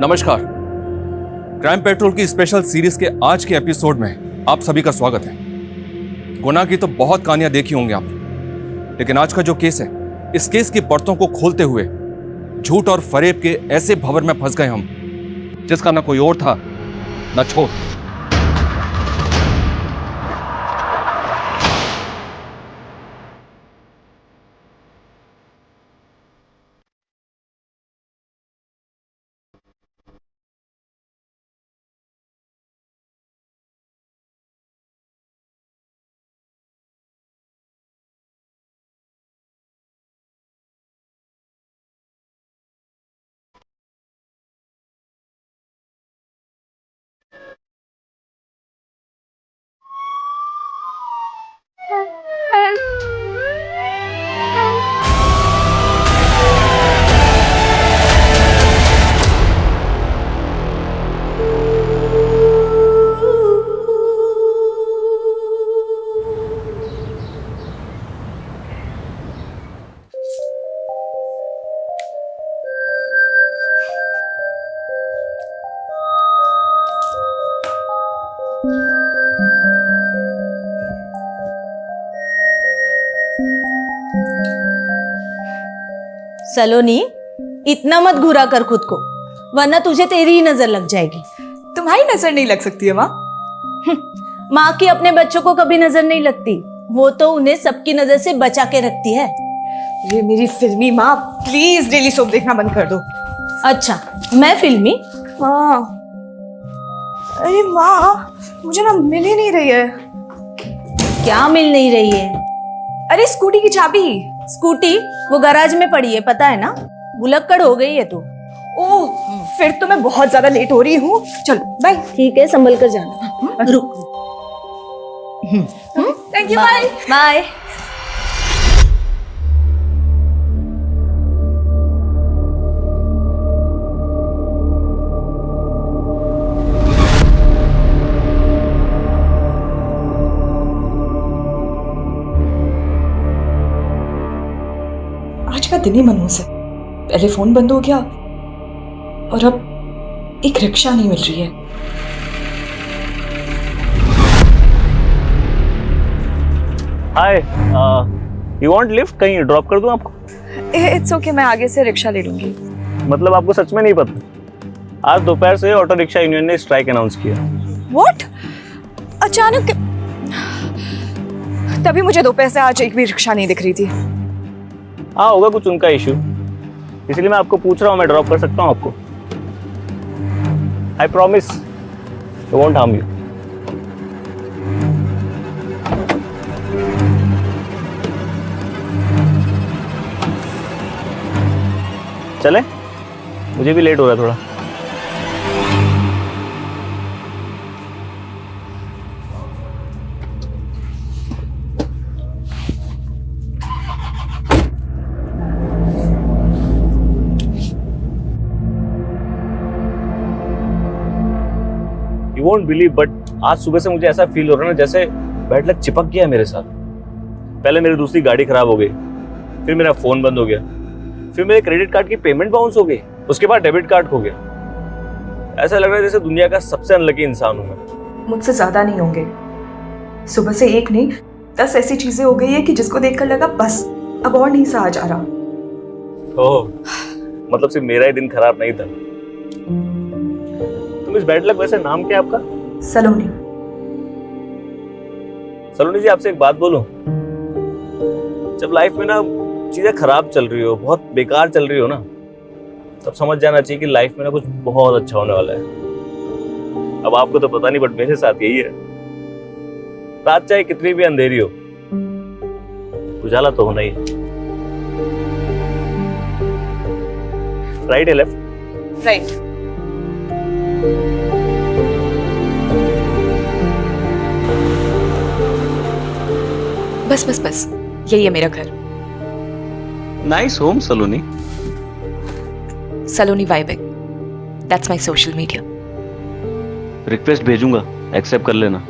नमस्कार। Crime petrol की special series के आज के एपिसोड में आप सभी का स्वागत है। गुनाह की तो बहुत कहानियां देखी होंगी आप, लेकिन आज का जो केस है, इस केस की परतों को खोलते हुए झूठ और फरेब के ऐसे भंवर में फंस गए हम जिसका ना कोई और था ना छोर। सलोनी, इतना मत घुरा कर खुद को, वरना तुझे तेरी ही नजर लग जाएगी। तुम्हारी नजर नहीं लग सकती है माँ। माँ की अपने बच्चों को कभी नजर नहीं लगती, वो तो उन्हें सबकी नजर से बचा के रखती है। ये मेरी फिल्मी माँ, प्लीज डेली सोप देखना बंद कर दो। अच्छा, मैं फिल्मी? हाँ। अरे माँ, मुझे ना मिल ही नहीं रही है। क्या मिल नहीं रही है? अरे स्कूटी की चाबी। स्कूटी वो गैराज में पड़ी है, पता है ना। भुलक्कड़ हो गई है तू। ओह, फिर तो मैं बहुत ज्यादा लेट हो रही हूँ। चलो बाय। ठीक है, संभल कर जाना। रुक। Thank you, bye bye. आज का दिन ही मनहूस है। पहले फोन बंद हो गया और अब एक रिक्शा नहीं मिल रही है। हाय, यू वांट लिफ्ट? कहीं ड्रॉप कर दूं आपको? इट्स ओके, मैं आगे से रिक्शा ले लूंगी। मतलब आपको सच में नहीं पता? आज दोपहर से ऑटो रिक्शा यूनियन ने स्ट्राइक अनाउंस किया। व्हाट? अचानक? तभी मुझे दोपहर से आज एक भी रिक्शा नहीं दिख रही थी। हाँ, होगा कुछ उनका इशू, इसलिए मैं आपको पूछ रहा हूँ। मैं ड्रॉप कर सकता हूँ आपको? I promise I won't harm you. चले? मुझे भी लेट हो रहा है थोड़ा। You won't believe, but आज सुबह से मुझे ऐसा फील हो रहा है ना जैसे बैड लक चिपक गया है मेरे साथ। पहले मेरी दूसरी गाड़ी खराब हो गई, फिर मेरा फोन बंद हो गया, फिर मेरे क्रेडिट कार्ड की पेमेंट बाउंस हो गई, उसके बाद डेबिट कार्ड खो गया। ऐसा लग रहा है जैसे दुनिया का सबसे अनलकी इंसान हूं मैं। मुझसे ज्यादा नहीं होंगे। सुबह से एक नहीं 10 ऐसी चीजें हो गई है कि जिसको देखकर लगा बस अब और नहीं सहा जा रहा। ओह, मतलब सिर्फ मेरा ही दिन खराब नहीं था। तुम इस बैड लक, वैसे नाम क्या है आपका? सलोनी। सलोनी जी, आपसे एक बात बोलूं? जब लाइफ में ना चीजें खराब चल रही हो, बहुत बेकार चल रही हो ना, तब समझ जाना चाहिए कि लाइफ में ना कुछ बहुत अच्छा होने वाला है। अब आपको तो पता नहीं, बट मेरे साथ यही है। रात चाहे कितनी भी अंधेरी हो, उजाला तो होना ही है। राइट है लेफ्ट? राइट। बस बस बस, यही है मेरा घर। Nice home Saloni. Saloni vibing, that's my social media. Request भेजूंगा, एक्सेप्ट कर लेना।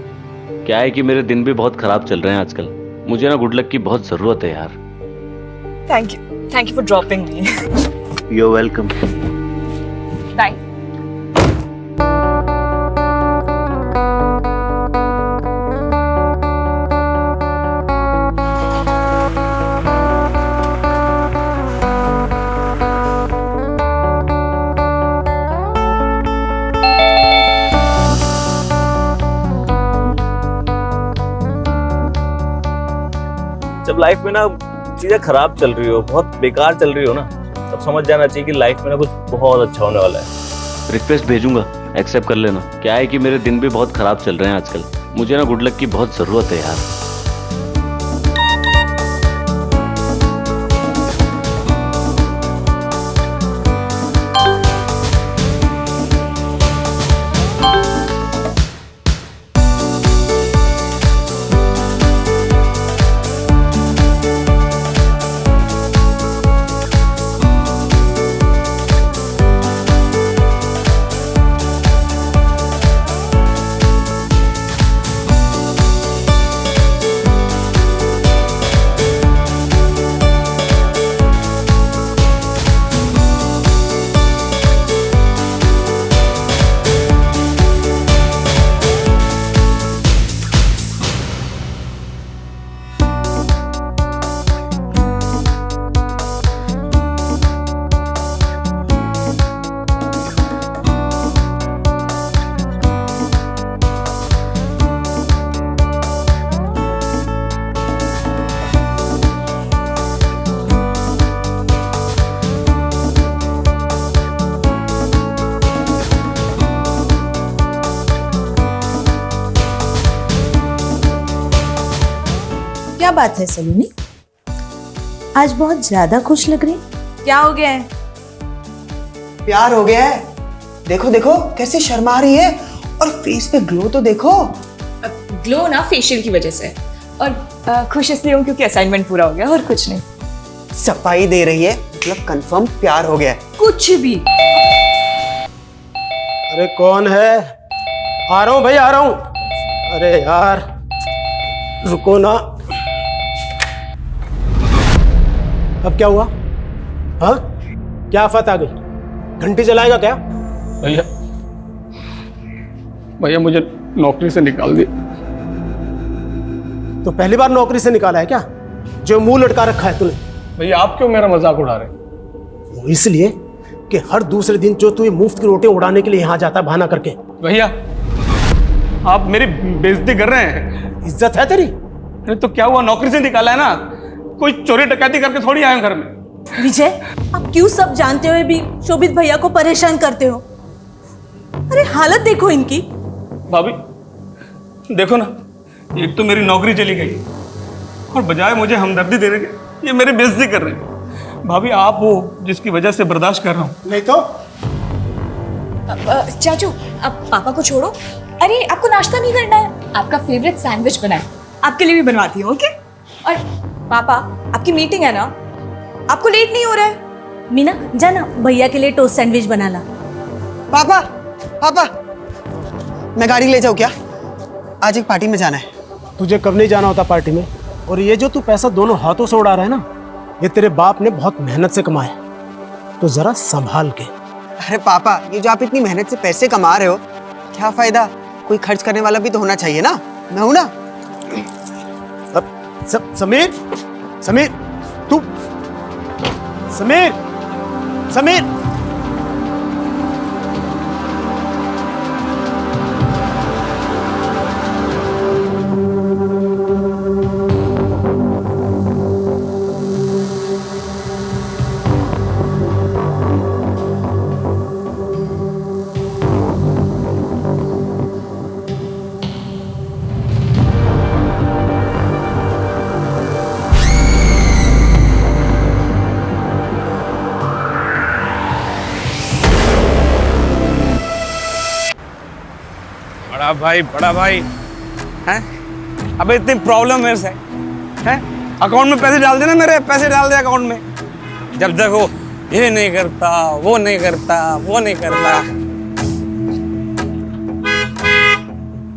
क्या है कि मेरे दिन भी बहुत खराब चल रहे हैं आजकल। मुझे ना गुड लक की बहुत जरूरत है यार। Thank you for dropping me. You are welcome. Bye. जब लाइफ में ना चीजें खराब चल रही हो, बहुत बेकार चल रही हो ना, तब समझ जाना चाहिए कि लाइफ में ना कुछ बहुत अच्छा होने वाला है। रिक्वेस्ट भेजूंगा, एक्सेप्ट कर लेना। क्या है कि मेरे दिन भी बहुत खराब चल रहे हैं आजकल। मुझे ना गुड लक की बहुत जरूरत है यार। क्या बात है सलोनी, आज बहुत ज्यादा खुश लग रही। क्या हो गया है? प्यार हो गया है। देखो देखो कैसे शर्मा रही है, और फेस पे ग्लो तो देखो। ग्लो ना फेशियल की वजह से, और खुश इसलिए हूँ क्योंकि असाइनमेंट पूरा हो गया, और कुछ नहीं। सफाई दे रही है, मतलब कंफर्म प्यार हो गया है। कुछ भी। अरे कौन है? आ रहा हूँ भाई, आ रहा हूँ। अरे यार रुको ना। अब क्या हुआ? हाँ, क्या आफत आ गई? घंटी जलाएगा क्या? भैया भैया मुझे नौकरी से निकाल दिया। तो पहली बार नौकरी से निकाला है क्या, जो मुंह लटका रखा है तूने? भैया आप क्यों मेरा मजाक उड़ा रहे? वो इसलिए कि हर दूसरे दिन जो तू ये मुफ्त की रोटियां उड़ाने के लिए यहाँ जाता है बहाना करके। भैया आप मेरी बेइज्जती कर रहे हैं। इज्जत है तेरी? अरे तो क्या हुआ, नौकरी से निकाला है ना, कोई चोरी डकैती करके थोड़ी आया घर में। विजय, आप क्यों सब जानते हुए भी शोभित भैया को परेशान करते हो? अरे हालत देखो इनकी। भाभी देखो ना, एक तो मेरी नौकरी चली गई और बजाय मुझे हमदर्दी देने के ये मेरी बेइज्जती कर रहे हैं। भाभी आप हो जिसकी वजह से बर्दाश्त कर रहा हूँ। नहीं तो चाचू अब पापा को छोड़ो। अरे आपको नाश्ता नहीं करना है? आपका फेवरेट सैंडविच बनाए, आपके लिए भी बनवाती हूँ। ओके। और पापा आपकी मीटिंग है ना, आपको लेट नहीं हो रहा है? मीना जाना भैया के लिए टोस्ट सैंडविच बना ला। पापा पापा, मैं गाड़ी ले जाऊँ क्या? आज एक पार्टी में जाना है। तुझे कब नहीं जाना होता पार्टी में? और ये जो तू पैसा दोनों हाथों से उड़ा रहा है ना, ये तेरे बाप ने बहुत मेहनत से कमाया, तो जरा संभाल के। अरे पापा, ये जो आप इतनी मेहनत से पैसे कमा रहे हो, क्या फायदा? कोई खर्च करने वाला भी तो होना चाहिए ना। मैं हूं ना। समीर, समीर तू, समीर, समीर। बड़ा भाई हैं? अबे इतनी प्रॉब्लम मेरे से हैं? अकाउंट में पैसे डाल देना, मेरे पैसे डाल दे अकाउंट में। जब देखो ये नहीं करता, वो नहीं करता, वो नहीं करता।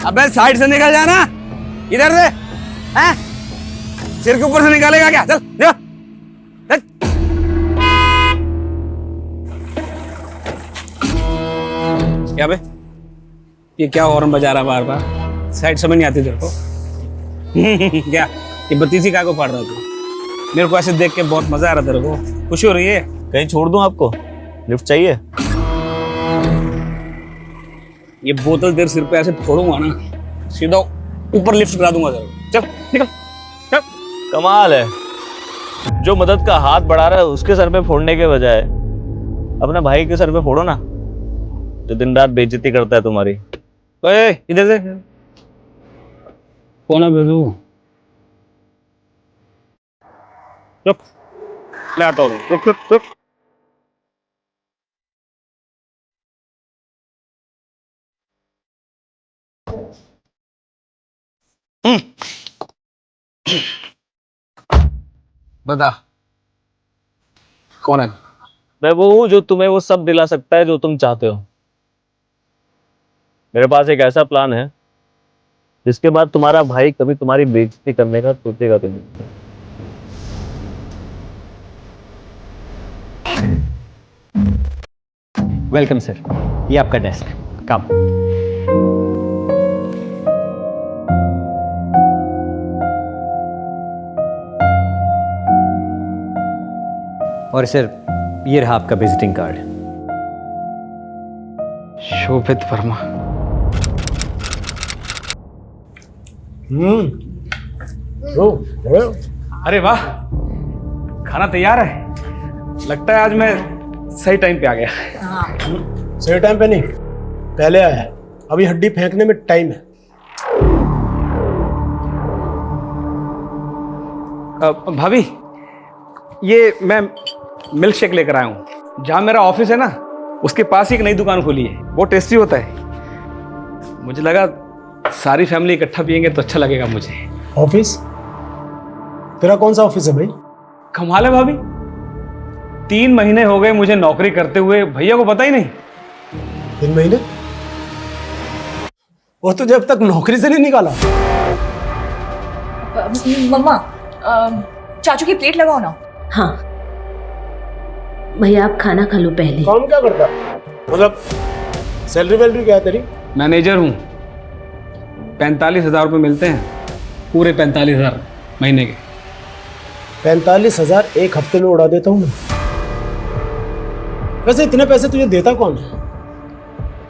अबे साइड से निकल जाना, इधर से हैं? सिर के ऊपर से निकालेगा क्या? चल जा। क्या बे, ये क्या हॉर्न बजा रहा बार बार? साइड समझ नहीं आती तेरे को? क्या ये बत्तीसी काय को फाड़ रहा तू? मेरे को ऐसे देख के बहुत मजा आ रहा तेरे को? खुशी हो रही है? कहीं छोड़ दूं आपको? लिफ्ट चाहिए? ये बोतल तेरे सिर पे ऐसे फोड़ूंगा ना, सीधा ऊपर लिफ्ट करा दूंगा तेरे को। चल निकल, चल। कमाल है, जो मदद का हाथ बढ़ा रहा है उसके सर पे फोड़ने के बजाय अपने भाई के सर पे फोड़ो ना, जो दिन रात बेइज्जती करता है तुम्हारी। ओए इधर से कौन है भेजू? चुप, ले आता हूँ। चुप चुप चुप। बता कौन है? मैं वो हूँ जो तुम्हें वो सब दिला सकता है जो तुम चाहते हो। मेरे पास एक ऐसा प्लान है जिसके बाद तुम्हारा भाई कभी तुम्हारी बेइज्जती करने का सोचेगा भी नहीं। वेलकम सर, ये आपका डेस्क। कम। और सर, ये रहा आपका विजिटिंग कार्ड। शोभित वर्मा। अरे वाह, खाना तैयार है। लगता है आज मैं सही टाइम पे आ गया। सही टाइम पे नहीं, पहले आया है। अभी हड्डी फेंकने में टाइम है। भाभी, ये मैं मिल्क शेक लेकर आया हूँ। जहाँ मेरा ऑफिस है ना, उसके पास ही एक नई दुकान खोली है, बहुत टेस्टी होता है। मुझे लगा सारी फैमिली इकट्ठा पियेंगे तो अच्छा लगेगा मुझे। ऑफिस? तेरा कौन सा ऑफिस है भाई? कमाल है भाभी, 3 महीने हो गए मुझे नौकरी करते हुए, भैया को पता ही नहीं। 3 महीने? वो तो जब तक नौकरी से नहीं निकाला। मम्मा, चाचू की प्लेट लगाओ ना। हाँ भैया, आप खाना खा लो पहले। काम क्या करता? मतलब सैलरी वैलरी क्या है तेरी? मैनेजर हूँ, 45,000 रुपये मिलते हैं, पूरे 45,000 महीने के। 45,000 एक हफ्ते में उड़ा देता हूँ मैं। वैसे इतने पैसे तुझे देता कौन है?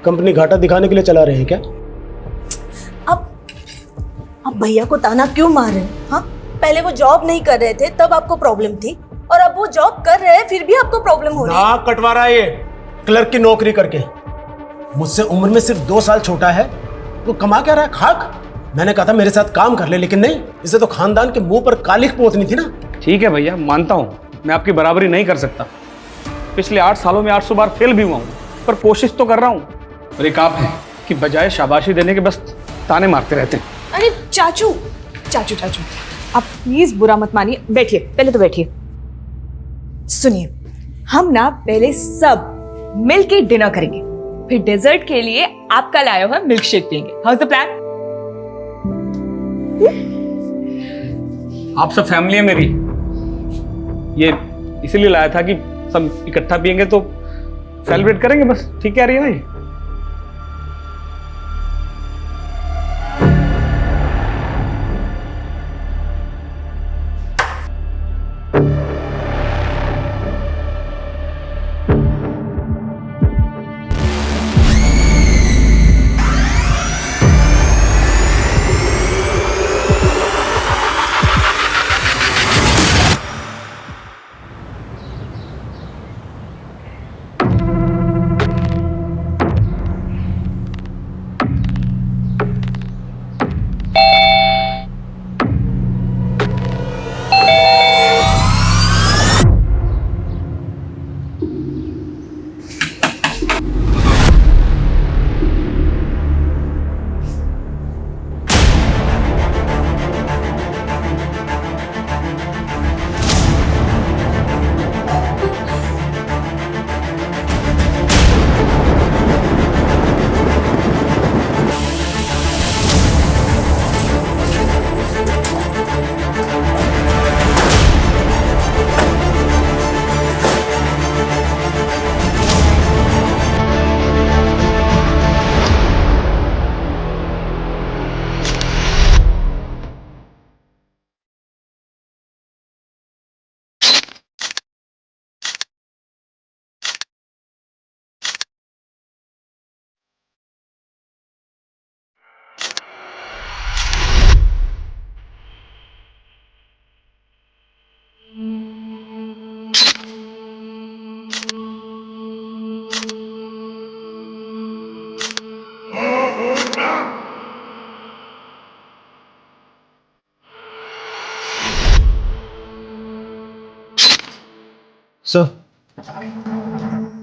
कंपनी घाटा दिखाने के लिए चला रहे हैं क्या? अब भैया को ताना क्यों मार रहे हैं? हाँ, पहले वो जॉब नहीं कर रहे थे तब आपको प्रॉब्लम थी, और अब वो जॉब कर रहे हैं फिर भी आपको प्रॉब्लम हो रही है। नाक कटवा रहा है ये, क्लर्क की नौकरी करके। मुझसे उम्र में सिर्फ 2 साल छोटा है, वो कमा क्या रहा है? खाक। मैंने कहा था मेरे साथ काम कर ले, लेकिन नहीं, इसे तो खानदान के मुंह पर कालिख पोतनी थी ना। ठीक है भैया, मानता हूँ मैं आपकी बराबरी नहीं कर सकता। पिछले 8 सालों में 800 बार फेल भी हुआ हूँ, पर कोशिश तो कर रहा हूँ। और एक आप है कि बजाय शाबाशी देने के बस ताने मारते रहते हैं। अरे चाचू चाचू चाचू, आप प्लीज बुरा मत मानिए। बैठिए, पहले तो बैठिए। सुनिए, हम ना पहले सब मिलके डिनर करेंगे, फिर डेजर्ट के लिए आपका लाया हुआ मिल्क शेक पियेंगे। How is the plan? आप सब फैमिली है मेरी, ये इसीलिए लाया था कि सब इकट्ठा पियेंगे तो सेलिब्रेट करेंगे बस। ठीक कह रही है ना ये?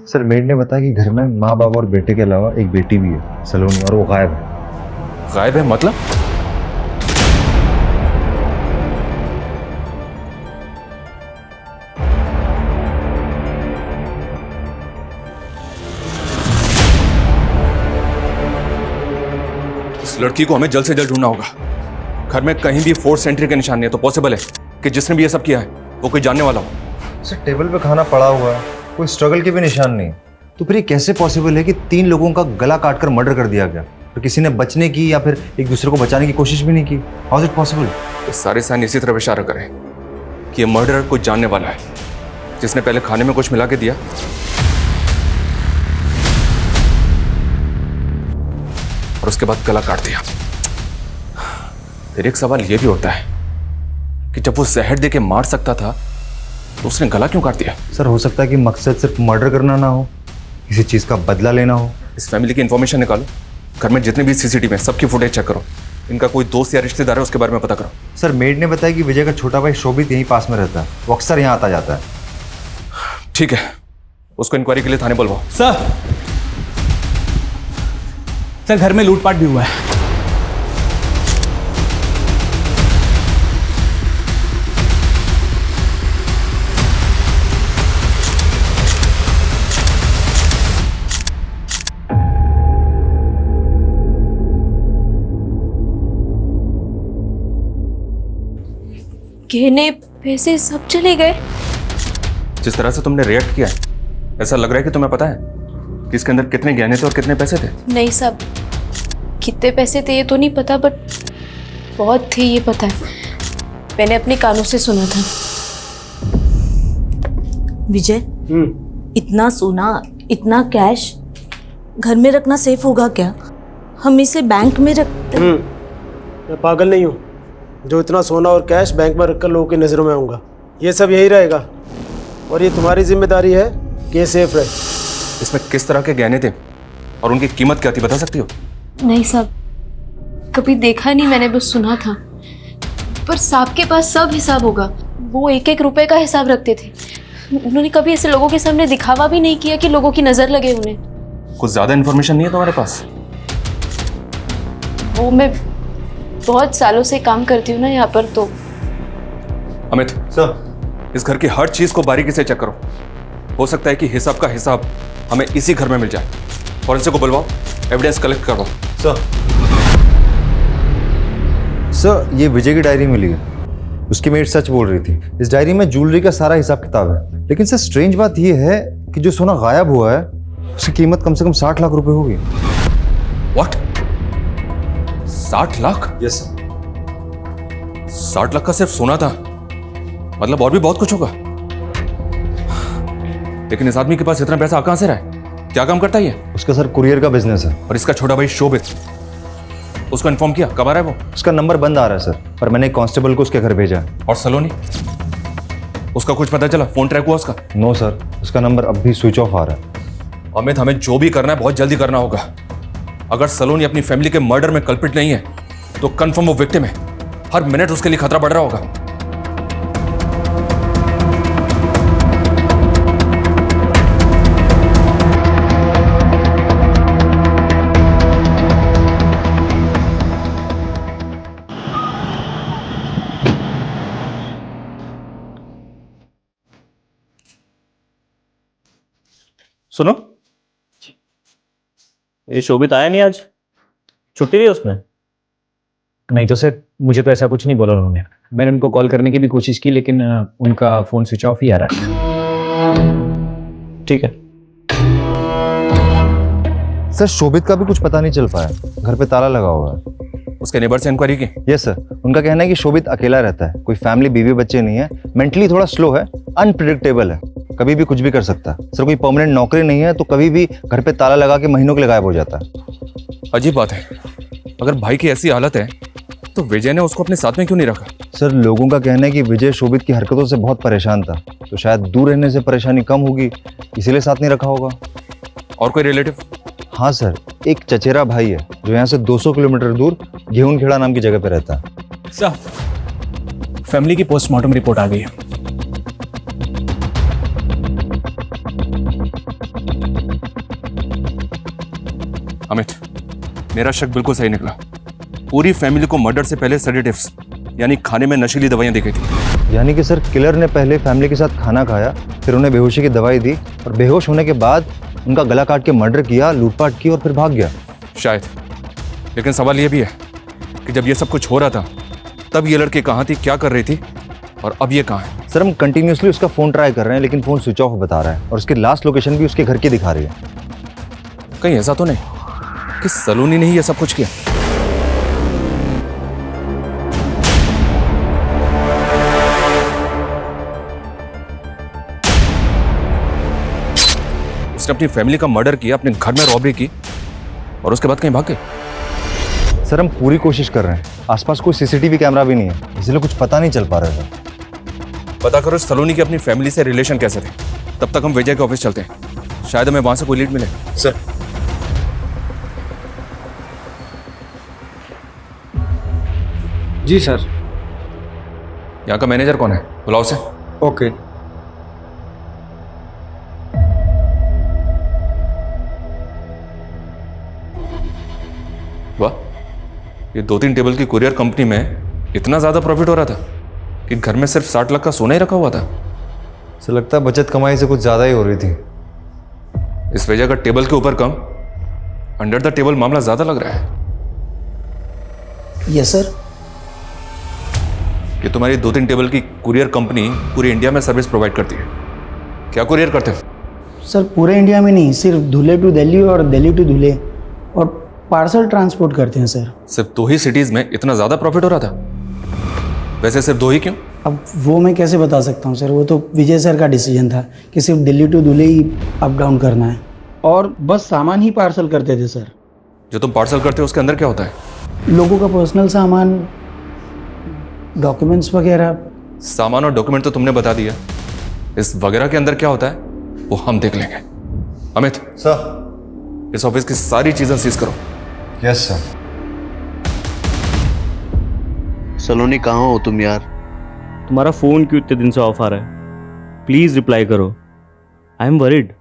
सर मेड ने बताया कि घर में माँ बाप और बेटे के अलावा एक बेटी भी है सलोनी, और वो गायब है। गायब है मतलब? इस लड़की को हमें जल्द से जल्द ढूंढना होगा। घर में कहीं भी फोर्स एंट्री के निशान नहीं है, तो पॉसिबल है कि जिसने भी ये सब किया है वो कोई जानने वाला हो। सर टेबल पे खाना पड़ा हुआ है, कोई स्ट्रगल के भी निशान नहीं, तो फिर ये कैसे पॉसिबल है कि 3 लोगों का गला काटकर मर्डर कर दिया गया, तो किसी ने बचने की या फिर एक दूसरे को बचाने की कोशिश भी नहीं की? How is it possible? ये सारे साइन इसी तरफ इशारा करें कि ये मर्डरर कुछ जानने वाला है, जिसने पहले खाने में कुछ मिला के दिया और उसके बाद गला काट दिया। फिर एक सवाल ये भी उठता है कि जब वो जहर दे के मार सकता था तो उसने गला क्यों काट दिया? सर हो सकता है कि मकसद सिर्फ मर्डर करना ना हो, किसी चीज़ का बदला लेना हो। इस फैमिली की इंफॉर्मेशन निकालो, घर में जितने भी सीसीटीवी हैं सबकी फुटेज चेक करो, इनका कोई दोस्त या रिश्तेदार है उसके बारे में पता करो। सर मेड ने बताया कि विजय का छोटा भाई शोभित यहीं पास में रहता है, वो अक्सर यहाँ आता जाता है। ठीक है, उसको इंक्वायरी के लिए थाने बुलवाओ। सर घर में लूटपाट भी हुआ है। गहने पैसे सब चले गए। जिस तरह से तुमने रिएक्ट किया है ऐसा लग रहा है कि तुम्हें पता है कि इसके अंदर कितने गहने थे और कितने पैसे थे। नहीं साहब, कितने पैसे थे ये तो नहीं पता, बट बहुत थे ये पता है, मैंने अपने कानों से सुना था। विजय, इतना सोना, इतना कैश घर में रखना सेफ होगा क्या? हम इसे बैंक में रखते। मैं पागल नहीं हूँ जो इतना सोना और कैश बैंक में रखकर लोगों की नज़रों में आऊँगा। ये सब यही रहेगा और ये तुम्हारी जिम्मेदारी है कि ये सेफ रहे। इसमें किस तरह के गहने थे और उनकी कीमत क्या थी, बता सकती हो? नहीं साहब, कभी देखा नहीं, मैंने बस सुना था। पर साहब के पास सब हिसाब होगा, वो 1-1 रुपए का हिसाब रखते थे। उन्होंने कभी ऐसे लोगों के सामने दिखावा भी नहीं किया कि लोगों की नज़र लगे उन्हें। कुछ ज़्यादा इन्फॉर्मेशन नहीं है तुम्हारे पास? वो मैं बहुत सालों से काम करती हूँ ना यहाँ पर, तो। अमित सर, इस घर की हर चीज को बारीकी से चेक करो, हो सकता है कि हिसाब का हिसाब हमें इसी घर में मिल जाए। फॉरेंसिक को बुलवाओ, एविडेंस कलेक्ट करवाओ। सर ये विजय की डायरी मिली है, उसकी मेड सच बोल रही थी। इस डायरी में ज्वेलरी का सारा हिसाब किताब है, लेकिन सर स्ट्रेंज बात यह है कि जो सोना गायब हुआ है उसकी कीमत कम से कम 60 लाख रुपए होगी। What? 60 lakh? Yes sir. 60 lakh का सिर्फ सोना था, मतलब और भी बहुत कुछ होगा। लेकिन इस आदमी के पास इतना पैसा कहां से रहा है? क्या काम करता है ये? उसका सर कुरियर का बिजनेस है। और इसका छोटा भाई शोभित, उसको इन्फॉर्म किया? कब आ रहा है वो? उसका नंबर बंद आ रहा है सर, पर मैंने एक कांस्टेबल को उसके घर भेजा है। और सलोनी, उसका कुछ पता चला? फोन ट्रैक हुआ उसका? नो सर, उसका नंबर अब भी स्विच ऑफ आ रहा है। अमित, हमें जो भी करना है बहुत जल्दी करना होगा। अगर सलोनी अपनी फैमिली के मर्डर में कल्प्रिट नहीं है तो कंफर्म वो विक्टिम है। हर मिनट उसके लिए खतरा बढ़ रहा होगा। सुनो, ये शोभित आया नहीं आज? छुट्टी दी उसने? नहीं तो सर, मुझे तो ऐसा कुछ नहीं बोला उन्होंने। मैंने उनको कॉल करने की भी कोशिश की, लेकिन उनका फोन स्विच ऑफ ही आ रहा है। ठीक है। सर शोभित का भी कुछ पता नहीं चल पाया, घर पे ताला लगा हुआ है। उसके नेबर से इंक्वायरी की? यस सर, उनका कहना है कि शोभित अकेला रहता है, कोई फैमिली बीवी बच्चे नहीं है, मेंटली थोड़ा स्लो है, अनप्रिडिक्टेबल है, कभी भी कुछ भी कर सकता है। सर कोई परमानेंट नौकरी नहीं है, तो कभी भी घर पे ताला लगा के महीनों के लिए गायब हो जाता है। अजीब बात है, अगर भाई की ऐसी हालत है तो विजय ने उसको अपने साथ में क्यों नहीं रखा? सर लोगों का कहना है कि विजय शोभित की हरकतों से बहुत परेशान था, तो शायद दूर रहने से परेशानी कम होगी, इसीलिए साथ नहीं रखा होगा। और कोई रिलेटिव? हाँ सर, एक चचेरा भाई है, जो यहाँ से 200 किलोमीटर दूर गेहूंखेड़ा नाम की जगह पे रहता है। सर, फैमिली की पोस्टमार्टम रिपोर्ट आ गई है। अमित, मेरा शक बिल्कुल सही निकला। पूरी फैमिली को मर्डर से पहले सेडेटिव्स यानी खाने में नशीली दवाइयां दी गई थी। यानी कि सर किलर ने पहले फैमिली के साथ खाना खाया, फिर उन्हें बेहोशी की दवाई दी और बेहोश होने के बाद उनका गला काट के मर्डर किया, लूटपाट की और फिर भाग गया। शायद, लेकिन सवाल यह भी है कि जब ये सब कुछ हो रहा था तब ये लड़की कहाँ थी, क्या कर रही थी, और अब ये कहाँ है? सर हम कंटिन्यूसली उसका फ़ोन ट्राई कर रहे हैं लेकिन फ़ोन स्विच ऑफ बता रहा है और उसकी लास्ट लोकेशन भी उसके घर की दिखा रही है। कहीं ऐसा तो नहीं कि सलोनी ने ही ये सब कुछ किया? उसने अपनी फैमिली का मर्डर किया, अपने घर में रॉबरी की और उसके बाद कहीं भाग गई। सर हम पूरी कोशिश कर रहे हैं, आसपास कोई सीसीटीवी कैमरा भी नहीं है, इसलिए कुछ पता नहीं चल पा रहा है। पता करो सलोनी के अपनी फैमिली से रिलेशन कैसे थे। तब तक हम विजय के ऑफिस चलते हैं, शायद हमें वहां से कोई लीड मिले। सर जी सर। यहाँ का मैनेजर कौन है, बुलाओ उसे। ओके। वाह, ये 2-3 टेबल की कुरियर कंपनी में इतना ज्यादा प्रॉफिट हो रहा था कि घर में सिर्फ 60 लाख का सोना ही रखा हुआ था। सर लगता है बचत कमाई से कुछ ज़्यादा ही हो रही थी। इस वजह का टेबल के ऊपर कम, अंडर द टेबल मामला ज्यादा लग रहा है। Yes sir. कि तुम्हारी 2-3 टेबल की कुरियर कंपनी पूरी इंडिया में सर्विस प्रोवाइड करती है। क्या कुरियर करते हो? सर पूरे इंडिया में नहीं, सिर्फ धुले टू दिल्ली और दिल्ली टू धुले, और पार्सल ट्रांसपोर्ट करते हैं सर। सिर्फ 2 ही सिटीज में इतना ज्यादा प्रॉफिट हो रहा था? वैसे सिर्फ 2 ही क्यों? अब वो मैं कैसे बता सकता हूँ सर, वो तो विजय सर का डिसीजन था कि सिर्फ दिल्ली टू धुले ही अप डाउन करना है, और बस सामान ही पार्सल करते थे सर। जो तुम पार्सल करते हो उसके अंदर क्या होता है? लोगों का पर्सनल सामान, डॉक्यूमेंट्स वगैरह। सामान और डॉक्यूमेंट तो तुमने बता दिया, इस वगैरह के अंदर क्या होता है वो हम देख लेंगे। अमित सर इस ऑफिस की सारी चीजें सीज करो। Yes sir. सलोनी कहाँ हो तुम यार? तुम्हारा फोन क्यों इतने दिन से ऑफ आ रहा है? प्लीज रिप्लाई करो, आई एम वरीड।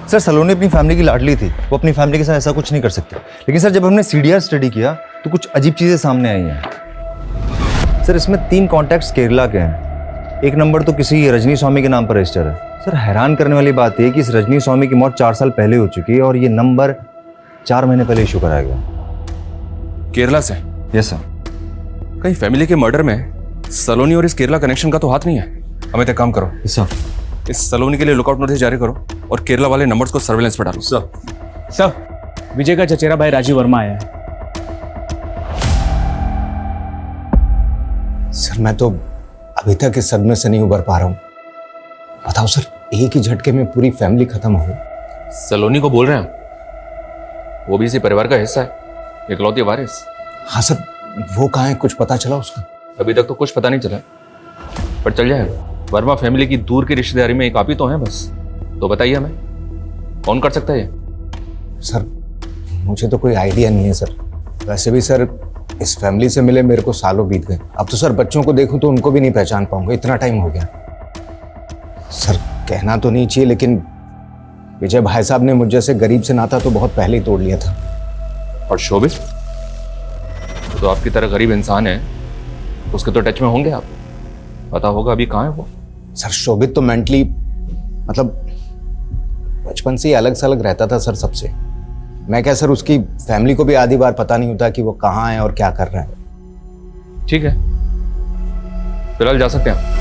सर सलोनी अपनी फैमिली की लाडली थी, वो अपनी फैमिली के साथ ऐसा कुछ नहीं कर सकती। लेकिन सर जब हमने सीडीआर स्टडी किया तो कुछ अजीब चीज़ें सामने आई हैं। सर इसमें 3 कॉन्टैक्ट्स केरला के हैं, एक नंबर तो किसी रजनी स्वामी के नाम पर रजिस्टर है। सर हैरान करने वाली बात यह कि इस रजनी स्वामी की मौत 4 साल पहले हो चुकी है और ये नंबर 4 महीने पहले इशू कराया गया। केरला से? Yes sir. कहीं फैमिली के मर्डर में सलोनी और इस केरला कनेक्शन का तो हाथ नहीं है? हमें एक काम करो, यस सर, इस सलोनी के लिए लुकआउट नोटिस जारी करो और केरला वाले नंबर्स को सर्वेलेंस पे डालो। सर विजय का चचेरा भाई राजीव वर्मा आया है। सर मैं तो अभी तक इस सदमे से नहीं उबर पा रहा हूँ। बताओ सर, एक ही झटके में पूरी फैमिली खत्म हो गई। सलोनी को बोल रहे हैं, वो भी इसी परिवार का हिस्सा है, इकलौती वारिस। हाँ सर, वो कहाँ है, कुछ पता चला उसका? अभी तक तो कुछ पता नहीं चला, पर चल जाएगा। वर्मा फैमिली की दूर की रिश्तेदारी में एक आप ही तो हैं बस। तो बताइए हमें कौन कर सकता है ये? सर मुझे तो कोई आइडिया नहीं है सर। वैसे भी सर इस फैमिली से मिले मेरे को सालों बीत गए। अब तो सर बच्चों को देखूं तो उनको भी नहीं पहचान पाऊंगा, इतना टाइम हो गया। सर कहना तो नहीं चाहिए लेकिन विजय भाई साहब ने मुझ जैसे गरीब से नाता तो बहुत पहले ही तोड़ लिया था। और शोभित तो आपकी तरह गरीब इंसान है, उसके तो टच में होंगे आप, पता होगा अभी कहाँ है वो। सर शोभित तो मेंटली मतलब बचपन से ही अलग सलग रहता था सर सबसे। मैं क्या सर, उसकी फैमिली को भी आधी बार पता नहीं होता कि वो कहाँ है और क्या कर रहा है। ठीक है, फिलहाल जा सकते हैं।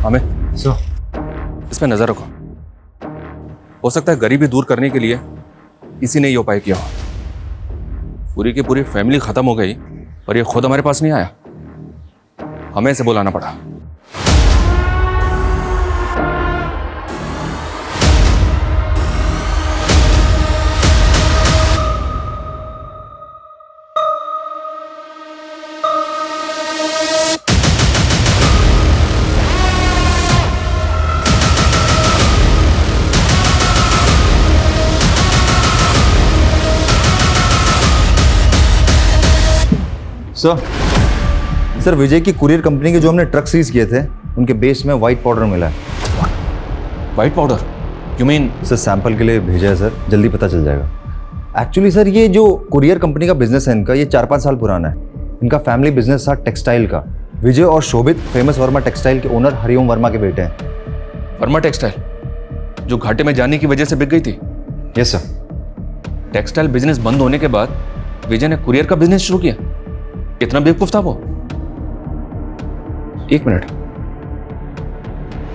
हमें इसमें नजर रखो, हो सकता है गरीबी दूर करने के लिए इसी ने ये उपाय किया हो। पूरी की पूरी फैमिली खत्म हो गई और ये खुद हमारे पास नहीं आया, हमें इसे बुलाना पड़ा। सर विजय की कुरियर कंपनी के जो हमने ट्रक सीज किए थे उनके बेस में व्हाइट पाउडर मिला है। White powder? You mean? Sir sample के लिए भेजा है सर, जल्दी पता चल जाएगा। एक्चुअली सर ये जो कुरियर कंपनी का बिजनेस है इनका, ये 4-5 साल पुराना है। इनका फैमिली बिजनेस था टेक्सटाइल का। विजय और शोभित फेमस वर्मा टेक्सटाइल के ओनर हरिओम वर्मा के बेटे हैं। वर्मा टेक्सटाइल जो घाटे में जाने की वजह से बिक गई थी? Yes sir. टेक्सटाइल बिजनेस बंद होने के बाद विजय ने कुरियर का बिजनेस शुरू किया। इतना बेवकूफ था वो? एक मिनट,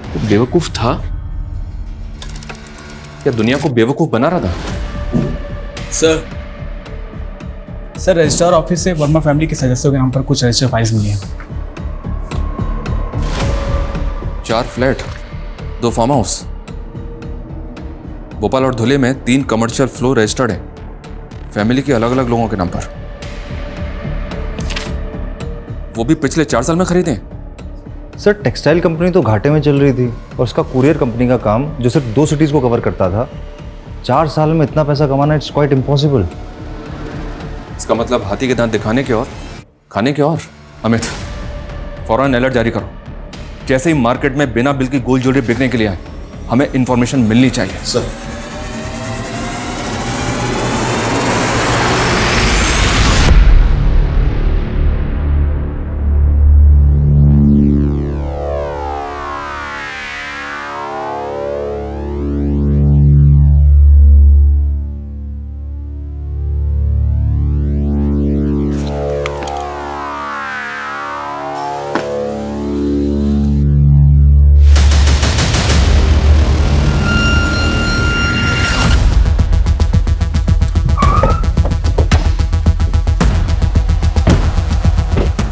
वो बेवकूफ था या दुनिया को बेवकूफ बना रहा था? सर रजिस्ट्रार ऑफिस से वर्मा फैमिली के सदस्यों के नाम पर कुछ रजिस्टर फाइल्स मिली हैं। 4 फ्लैट, 2 फार्म हाउस, भोपाल और धुले में 3 कमर्शियल फ्लोर रजिस्टर्ड है फैमिली के अलग अलग लोगों के नाम पर। वो भी पिछले 4 साल में खरीदे। सर टेक्सटाइल कंपनी तो घाटे में चल रही थी और उसका कुरियर कंपनी का काम जो सिर्फ 2 सिटीज को कवर करता था, 4 साल में इतना पैसा कमाना इट्स क्वाइट इम्पॉसिबल। इसका मतलब हाथी के दांत दिखाने के और खाने के और। अमित, फौरन अलर्ट जारी करो। जैसे ही मार्केट में बिना बिल की गोल्ड ज्वेलरी बिकने के लिए आए, हमें इंफॉर्मेशन मिलनी चाहिए। सर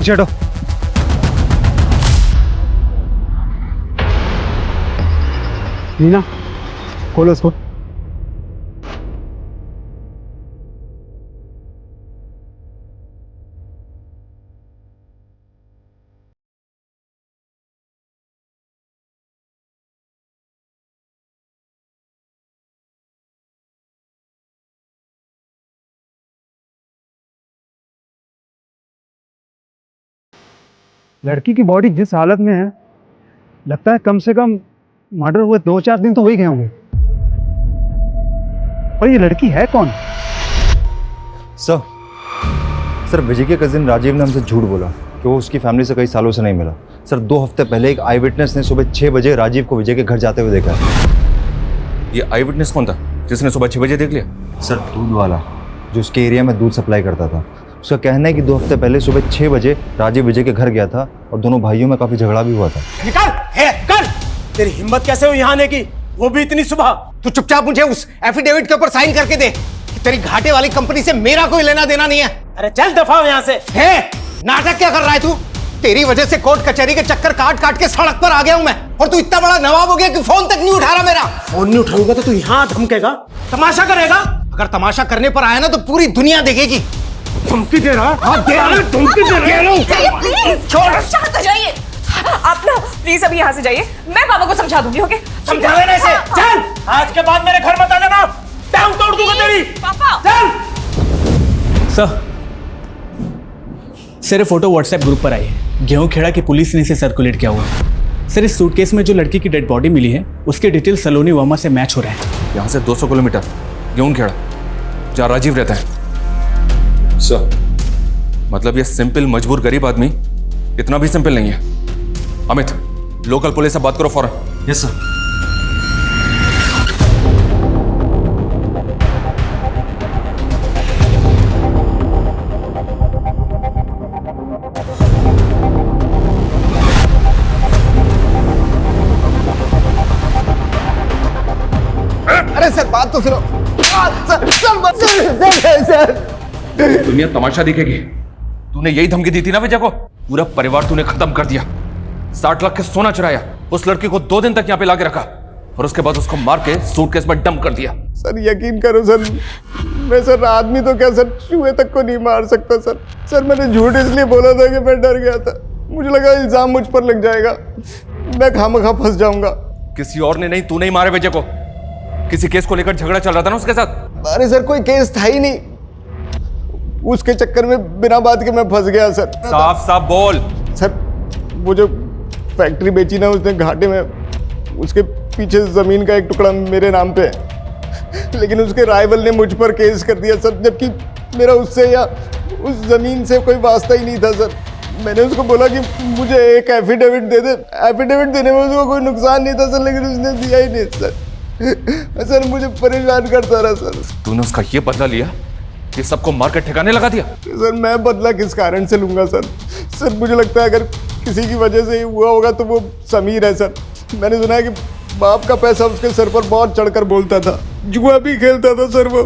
चलो नीना खोलो इसको। लड़की की बॉडी जिस हालत में है, लगता है कम से कम मर्डर हुए 2-4 दिन तो हो ही गए होंगे। पर ये लड़की है कौन? सर विजय के कजिन राजीव ने हमसे झूठ बोला कि वो उसकी फैमिली से कई सालों से नहीं मिला। सर 2 हफ्ते पहले एक आई विटनेस ने सुबह 6 बजे राजीव को विजय के घर जाते हुए देखा है। ये आई विटनेस कौन था जिसने सुबह 6 बजे देख लिया? सर दूध वाला जो उसके एरिया में दूध सप्लाई करता था। उसका कहना है कि 2 हफ्ते पहले सुबह 6 बजे राजीव विजय के घर गया था और दोनों भाइयों में काफी झगड़ा भी हुआ था। निकल! तेरी हिम्मत कैसे हुई यहाँ आने की, वो भी इतनी सुबह? तू चुपचाप मुझे उस एफिडेविट के ऊपर साइन करके दे कि तेरी घाटे वाली कंपनी से मेरा कोई लेना देना नहीं है। अरे चल दफा हो यहाँ से। है नाटक क्या कर रहा है तू? तेरी वजह से कोर्ट कचहरी के चक्कर काट काट के सड़क पर आ गया हूं मैं, और तू इतना बड़ा नवाब हो गया कि फोन तक नहीं उठा रहा मेरा। फोन नहीं उठाऊंगा तो तू यहाँ धमकेगा, तमाशा करेगा? अगर तमाशा करने पर आया ना तो पूरी दुनिया देखेगी। धमकी दे रहा? हाँ दे रहा, धमकी दे रहा। प्लीज छोड़, शांत हो जाइए। आप ना प्लीज अभी यहाँ से जाइए, मैं पापा को समझा दूंगी। ओके समझा लेने से चल, आज के बाद मेरे घर मत आ जाना, टांग तोड़ दूंगा तेरी। पापा चल। सर ये फोटो व्हाट्सएप ग्रुप पर आई है, गेहूं खेड़ा की पुलिस ने इसे सर्कुलेट किया हुआ है। सर इस सूटकेस में जो लड़की की डेड बॉडी मिली है उसके डिटेल सलोनी वर्मा से मैच हो रहे हैं। यहाँ से 200 किलोमीटर गेहूं खेड़ा, जहाँ राजीव रहता है। सर मतलब ये सिंपल मजबूर गरीब आदमी इतना भी सिंपल नहीं है। अमित, लोकल पुलिस से बात करो फौरन। Yes sir. अरे सर बात तो सुनो। दुनिया तमाशा देखेगी। तूने यही धमकी दी थी ना विजय को? पूरा परिवार तूने खत्म कर दिया, 60 लाख के सोना चुराया, उस लड़की को 2 दिन तक यहाँ पे लाके रखा और उसके बाद उसको मार के सूटकेस में डंप कर दिया। सर यकीन करो सर, मैं सर आदमी तो क्या सर चूहे तक को नहीं मार सकता सर। सर मैंने झूठ इसलिए बोला था कि मैं डर गया था, मुझे लगा इल्जाम मुझ पर लग जाएगा, मैं खामखा फंस जाऊंगा। किसी और ने नहीं, तूने ही मारे विजय को। किसी केस को लेकर झगड़ा चल रहा था ना उसके साथ? अरे सर कोई केस था ही नहीं, उसके चक्कर में बिना बात के मैं फंस गया सर। साफ साफ बोल। सर वो जो फैक्ट्री बेची ना उसने घाटे में, उसके पीछे ज़मीन का एक टुकड़ा मेरे नाम पे है, लेकिन उसके राइवल ने मुझ पर केस कर दिया सर, जबकि मेरा उससे या उस ज़मीन से कोई वास्ता ही नहीं था सर। मैंने उसको बोला कि मुझे एक एफिडेविट दे दे, एफिडेविट देने में उसको कोई नुकसान नहीं था सर, लेकिन उसने दिया ही नहीं सर। सर मुझे परेशान करता रहा सर। तूने उसका ये बदला लिया कि सबको मार कर ठिकाने लगा दिया? सर मैं बदला किस कारण से लूंगा सर? सर मुझे लगता है अगर किसी की वजह से ही हुआ होगा तो वो समीर है सर। मैंने सुना है कि बाप का पैसा उसके सर पर बहुत चढ़कर बोलता था, जुआ भी खेलता था सर, वो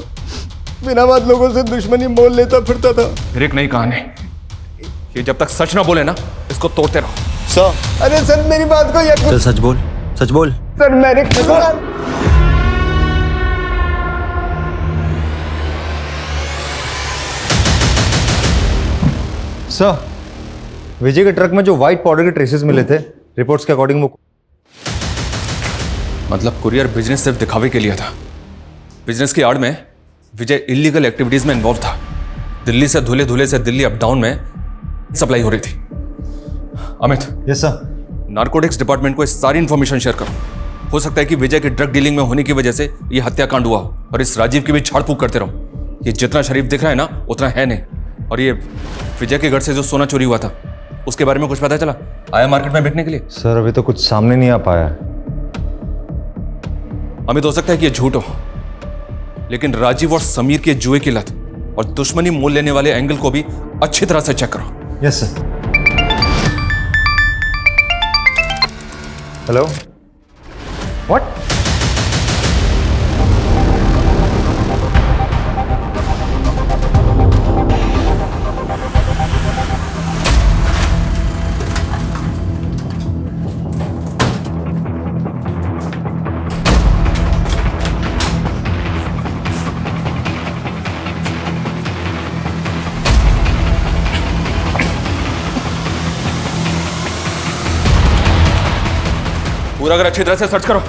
बिना बात लोगों से दुश्मनी मोल लेता फिरता था। फिर एक नई कहानी, ये जब तक सच ना बोले ना इसको तोड़ते रहो। सर अरे सर मेरी बात को यकीन। चल सच बोल, सच बोल। सर मैंने सर विजय के ट्रक में जो व्हाइट पाउडर के ट्रेसेस मिले थे, रिपोर्ट्स के अकॉर्डिंग वो मतलब कुरियर बिजनेस सिर्फ दिखावे के लिए था। बिजनेस की आड़ में विजय इलीगल एक्टिविटीज में इन्वॉल्व था। दिल्ली से धुले धुले से दिल्ली अप डाउन में सप्लाई हो रही थी। Amit. Yes sir. Narcotics department को इस सारी इंफॉर्मेशन शेयर करो। हो सकता है कि विजय के ड्रग डीलिंग में होने की वजह से ये हत्याकांड हुआ हो, और इस राजीव की भी झाड़ फूक करते रहो। ये जितना शरीफ दिख रहा है ना उतना है नहीं। और ये विजय के घर से जो सोना चोरी हुआ था उसके बारे में कुछ पता चला? आया मार्केट में बिकने के लिए? सर अभी तो कुछ सामने नहीं आ पाया। अमित हो सकता है कि ये झूठ हो, लेकिन राजीव और समीर के जुए की लत और दुश्मनी मोल लेने वाले एंगल को भी अच्छी तरह से चेक करो। Yes sir. Hello what? पूरा अगर अच्छी तरह से सर्च करो।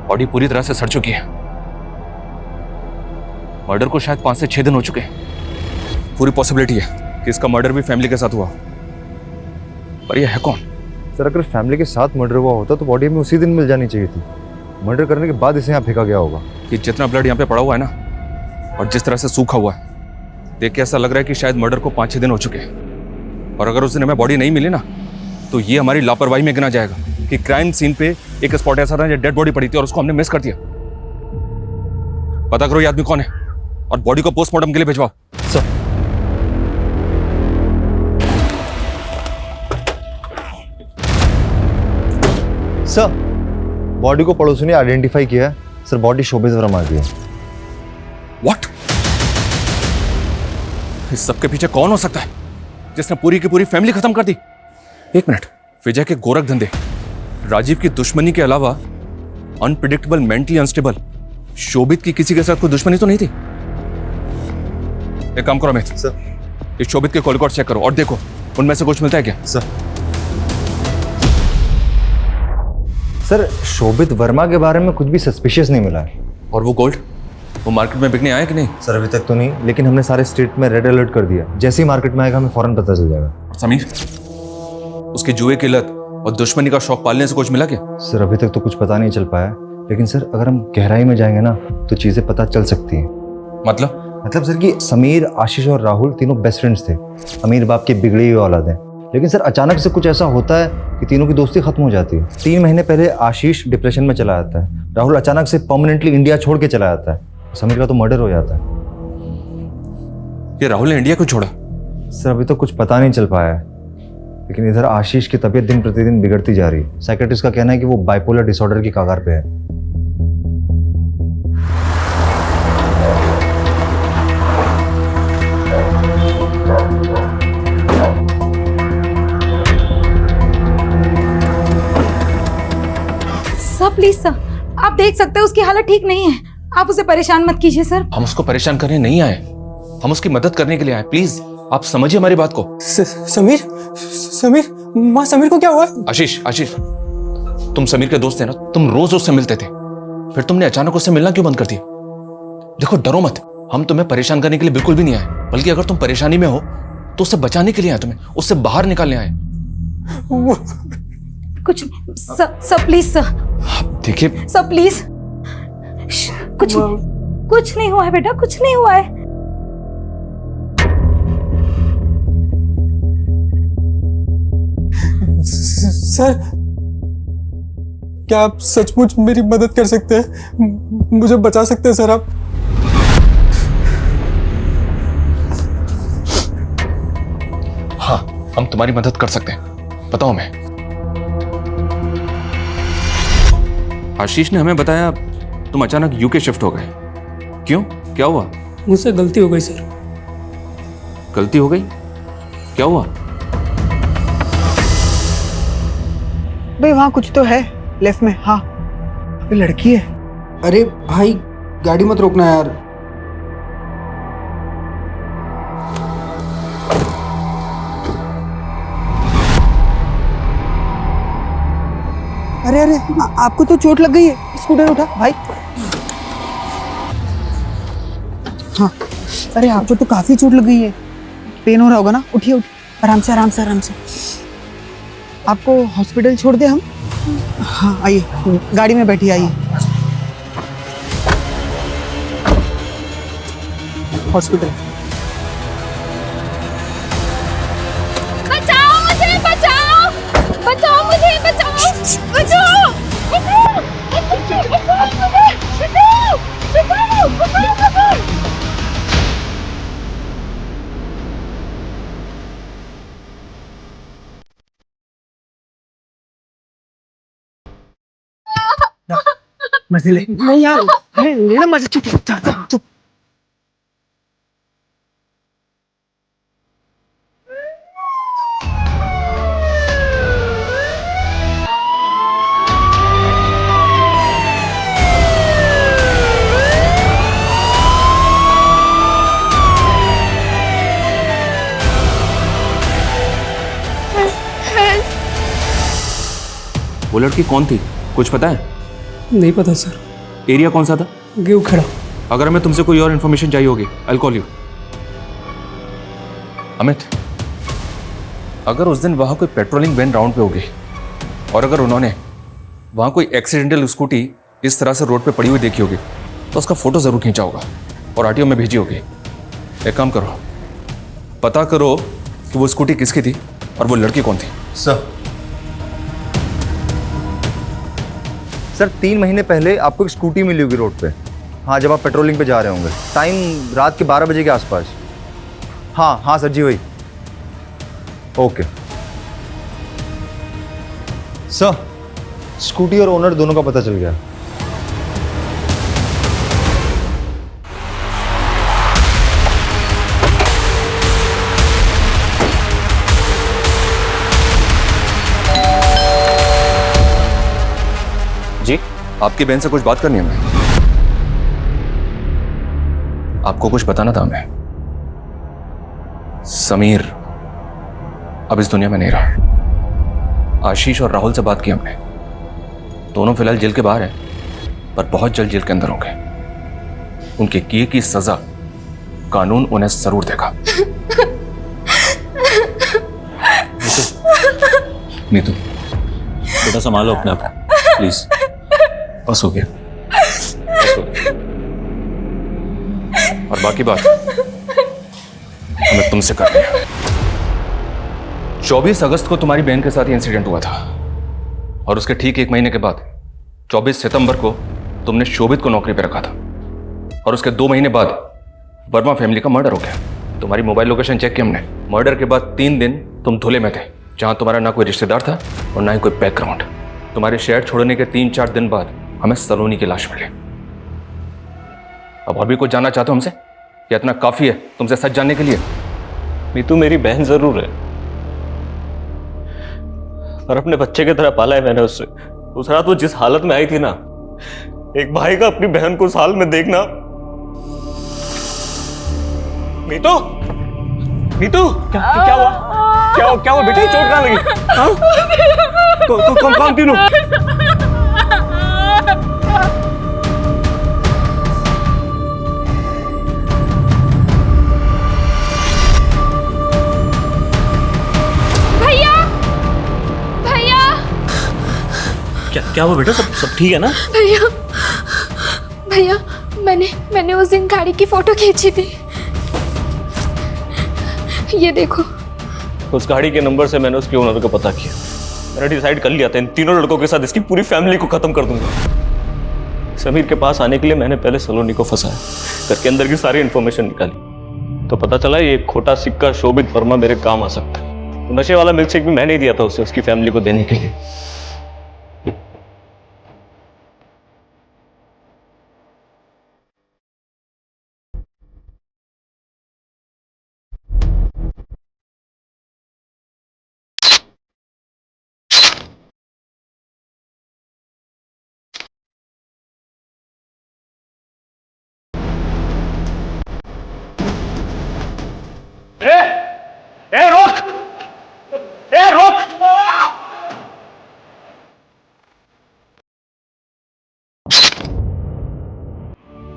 बॉडी पूरी तरह से सड़ चुकी है। मर्डर को शायद 5 से 6 दिन हो चुके हैं। पूरी पॉसिबिलिटी है कि इसका मर्डर भी फैमिली के साथ हुआ, पर यह है कौन? सर अगर फैमिली के साथ मर्डर हुआ होता तो बॉडी में उसी दिन मिल जानी चाहिए थी। मर्डर करने के बाद इसे यहाँ फेंका गया होगा। कि जितना ब्लड यहाँ पे पड़ा हुआ है ना, और जिस तरह से सूखा हुआ है, देख के ऐसा लग रहा है कि शायद मर्डर को 5-6 दिन हो चुके हैं। और अगर उस दिन हमें बॉडी नहीं मिली ना, तो ये हमारी लापरवाही में गिना जाएगा कि क्राइम सीन पे एक स्पॉट ऐसा था जहाँ डेड बॉडी पड़ी थी और उसको हमने मिस कर दिया। पता करो ये आदमी कौन है और बॉडी को पोस्टमार्टम के लिए भिजवाओ। सर सर बॉडी को पड़ोसी ने आइडेंटिफाई किया है। सर बॉडी शोभित वर्मा की है। व्हाट? इस सबके पीछे कौन हो सकता है जिसने पूरी की पूरी फैमिली खत्म कर दी? एक मिनट, विजय के गोरख धंधे, राजीव की दुश्मनी के अलावा अनप्रिडिक्टेबल, मेंटली अनस्टेबल शोभित की किसी के साथ कोई दुश्मनी तो नहीं थी? एक काम करो अमित, सर इस शोभित के कॉल रिकॉर्ड चेक करो और देखो उनमें से कुछ मिलता है क्या? सर शोभित वर्मा के बारे में कुछ भी सस्पिशियस नहीं मिला है। और वो गोल्ड, वो मार्केट में बिकने आया कि नहीं? सर अभी तक तो नहीं, लेकिन हमने सारे स्टेट में रेड अलर्ट कर दिया। जैसे ही मार्केट में आएगा हमें फौरन पता चल जाएगा। और समीर, उसके जुए की लत और दुश्मनी का शौक पालने से कुछ मिला क्या? सर अभी तक तो कुछ पता नहीं चल पाया, लेकिन सर अगर हम गहराई में जाएंगे ना तो चीजें पता चल सकती हैं। मतलब सर कि समीर, आशीष और राहुल तीनों बेस्ट फ्रेंड्स थे। अमीर बाप की बिगड़ी हुई औलाद है, लेकिन सर अचानक से कुछ ऐसा होता है कि तीनों की दोस्ती खत्म हो जाती है। 3 महीने पहले आशीष डिप्रेशन में चला जाता है, राहुल अचानक से परमानेंटली इंडिया छोड़ के चला जाता है, समीर का तो मर्डर हो जाता है। ये राहुल ने इंडिया को छोड़ा? सर अभी तो कुछ पता नहीं चल पाया है, लेकिन इधर आशीष की तबीयत दिन प्रतिदिन बिगड़ती जा रही है। साइकेट्रिस्ट का कहना है कि वो बाइपोलर डिसऑर्डर की कगार पे है। सर प्लीज सर, आप देख सकते हैं उसकी हालत ठीक नहीं है। आप उसे परेशान मत कीजिए सर। हम उसको परेशान करने नहीं आए, हम उसकी मदद करने के लिए आए। प्लीज आप समझिए हमारी बात को। समीर, समीर, माँ समीर को क्या हुआ? आशीष, आशीष, तुम समीर के दोस्त थे ना, तुम रोज उससे मिलते थे, फिर तुमने अचानक उससे मिलना क्यों बंद कर दिया? देखो डरो मत, हम तुम्हें परेशान करने के लिए बिल्कुल भी नहीं आए, बल्कि अगर तुम परेशानी में हो तो उससे बचाने के लिए आए, तुम्हें उससे बाहर निकालने आए। कुछ सर प्लीज सर। देखिए सर प्लीज, कुछ नहीं हुआ है बेटा, कुछ नहीं हुआ है। सर, क्या आप सचमुच मेरी मदद कर सकते हैं? मुझे बचा सकते हैं सर आप? हाँ, हम तुम्हारी मदद कर सकते हैं, बताओ मैं। आशीष ने हमें बताया तुम अचानक यूके शिफ्ट हो गए। क्यों, क्या हुआ? मुझसे गलती हो गई सर। गलती हो गई? क्या हुआ? भाई वहाँ कुछ तो है लेफ्ट में। हाँ, अभी लड़की है। अरे भाई गाड़ी मत रोकना यार। अरे अरे आपको तो चोट लग गई है, स्कूटर उठा भाई। हाँ, अरे आपको तो काफी चोट लग गई है, पेन हो रहा होगा ना। उठिए उठिए, आराम से आराम से आराम से। आपको हॉस्पिटल छोड़ दे हम? हाँ आइए, गाड़ी में बैठिए, आइए हॉस्पिटल। बचाओ मुझे, बचाओ, बचाओ मुझे, बचाओ, बचाओ, मजे ले। नहीं यार, लेना मजे। चुप चुप चुप। वो लड़की कौन थी, कुछ पता है? नहीं पता सर। एरिया कौन सा था? गेहूं खड़ा। अगर हमें तुमसे कोई और इन्फॉर्मेशन चाहिए होगी, आई कॉल यू। अमित, अगर उस दिन वहां कोई पेट्रोलिंग वैन राउंड पे होगी और अगर उन्होंने वहां कोई एक्सीडेंटल स्कूटी इस तरह से रोड पे पड़ी हुई देखी होगी तो उसका फोटो जरूर खींचा होगा और आरटीओ में भेजी होगी। एक काम करो, पता करो कि वो स्कूटी किसकी थी और वो लड़की कौन थी। सर 3 महीने पहले आपको एक स्कूटी मिली होगी रोड पे। हाँ, जब आप पेट्रोलिंग पे जा रहे होंगे, टाइम रात के 12 बजे के आसपास। हाँ हाँ सर जी, वही। ओके सर, स्कूटी और ओनर दोनों का पता चल गया। जी, आपकी बहन से कुछ बात करनी है हमें। आपको कुछ बताना था हमें। समीर अब इस दुनिया में नहीं रहा। आशीष और राहुल से बात की हमने, दोनों फिलहाल जेल के बाहर हैं, पर बहुत जल्द जेल के अंदर होंगे। उनके किए की सजा कानून उन्हें जरूर देगा। नीतू, बेटा संभालो अपने आप को प्लीज। बस हो गया, बस हो गया। और बाकी बात हमें तुमसे करनी है। 24 अगस्त को तुम्हारी बहन के साथ ही इंसिडेंट हुआ था और उसके ठीक 1 महीने के बाद 24 सितंबर को तुमने शोभित को नौकरी पर रखा था और उसके 2 महीने बाद वर्मा फैमिली का मर्डर हो गया। तुम्हारी मोबाइल लोकेशन चेक की हमने। मर्डर के बाद 3 दिन तुम धुले में थे, जहां तुम्हारा ना कोई रिश्तेदार था और ना ही कोई बैकग्राउंड। तुम्हारे शहर छोड़ने के 3-4 दिन बाद हमें सलोनी की लाश मिली। अब और भी कुछ जानना चाहते हो हमसे या इतना काफी है तुमसे सच जानने के लिए? नीतू मेरी बहन जरूर है और अपने बच्चे की तरह पाला है मैंने उससे। उस रात वो जिस हालत में आई थी ना, एक भाई का अपनी बहन को इस हाल में देखना। मीतू, मीतू, क्या हुआ? क्या हुआ बेटा? चोट कहाँ लगी? कौन तीनों? भैया, भैया, क्या हुआ बेटा? सब ठीक है ना? भैया, भैया, मैंने उस दिन गाड़ी की फोटो खींची थी, ये देखो। उस गाड़ी के नंबर से मैंने उसके ओनर को पता किया। मैंने डिसाइड कर लिया था इन तीनों लड़कों के साथ इसकी पूरी फैमिली को खत्म कर दूंगा। समीर के पास आने के लिए मैंने पहले सलोनी को फंसाया, घर के अंदर की सारी इंफॉर्मेशन निकाली, तो पता चला ये खोटा सिक्का शोभित वर्मा मेरे काम आ सकता है। तो नशे वाला मिल्कशेक भी मैंने ही दिया था उसे, उसकी फैमिली को देने के लिए।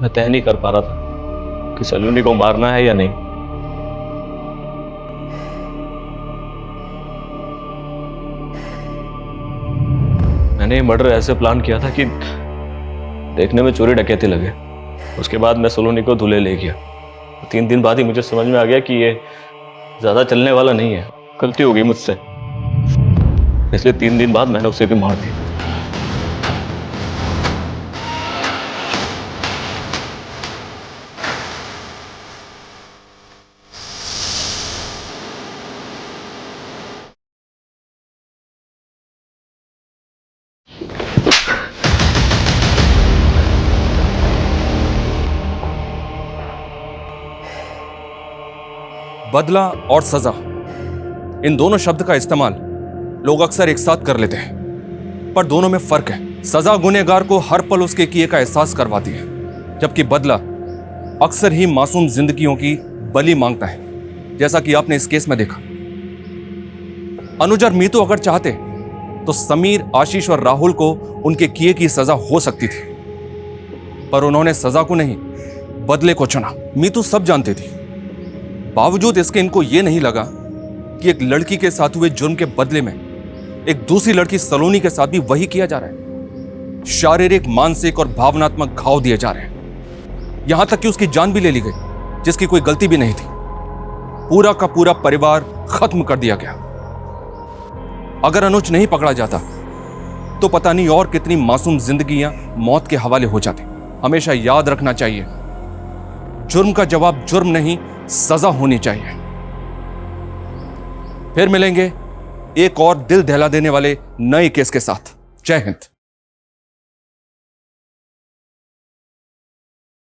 मैं तय नहीं कर पा रहा था कि सलोनी को मारना है या नहीं। मैंने ये मर्डर ऐसे प्लान किया था कि देखने में चोरी डकैती लगे। उसके बाद मैं सलोनी को धुले ले गया। 3 दिन बाद ही मुझे समझ में आ गया कि ये ज्यादा चलने वाला नहीं है। गलती हो गई मुझसे, इसलिए 3 दिन बाद मैंने उसे भी मार दिया। बदला और सजा, इन दोनों शब्द का इस्तेमाल लोग अक्सर एक साथ कर लेते हैं, पर दोनों में फर्क है। सजा गुनहगार को हर पल उसके किए का एहसास करवाती है, जबकि बदला अक्सर ही मासूम जिंदगियों की बलि मांगता है, जैसा कि आपने इस केस में देखा। अनुज और मीतू अगर चाहते तो समीर, आशीष और राहुल को उनके किए की सजा हो सकती थी, पर उन्होंने सजा को नहीं, बदले को चुना। मीतू सब जानती थी, बावजूद इसके इनको यह नहीं लगा कि एक लड़की के साथ हुए जुर्म के बदले में एक दूसरी लड़की सलोनी के साथ भी वही किया जा रहा है। शारीरिक, मानसिक और भावनात्मक घाव दिए जा रहे हैं, यहां तक कि उसकी जान भी ले ली गई, जिसकी कोई गलती भी नहीं थी। पूरा का पूरा परिवार खत्म कर दिया गया। अगर अनुज नहीं पकड़ा जाता तो पता नहीं और कितनी मासूम जिंदगियां मौत के हवाले हो जाती। हमेशा याद रखना चाहिए, जुर्म का जवाब जुर्म नहीं, सजा होनी चाहिए। फिर मिलेंगे एक और दिल दहला देने वाले नए केस के साथ। जय हिंद।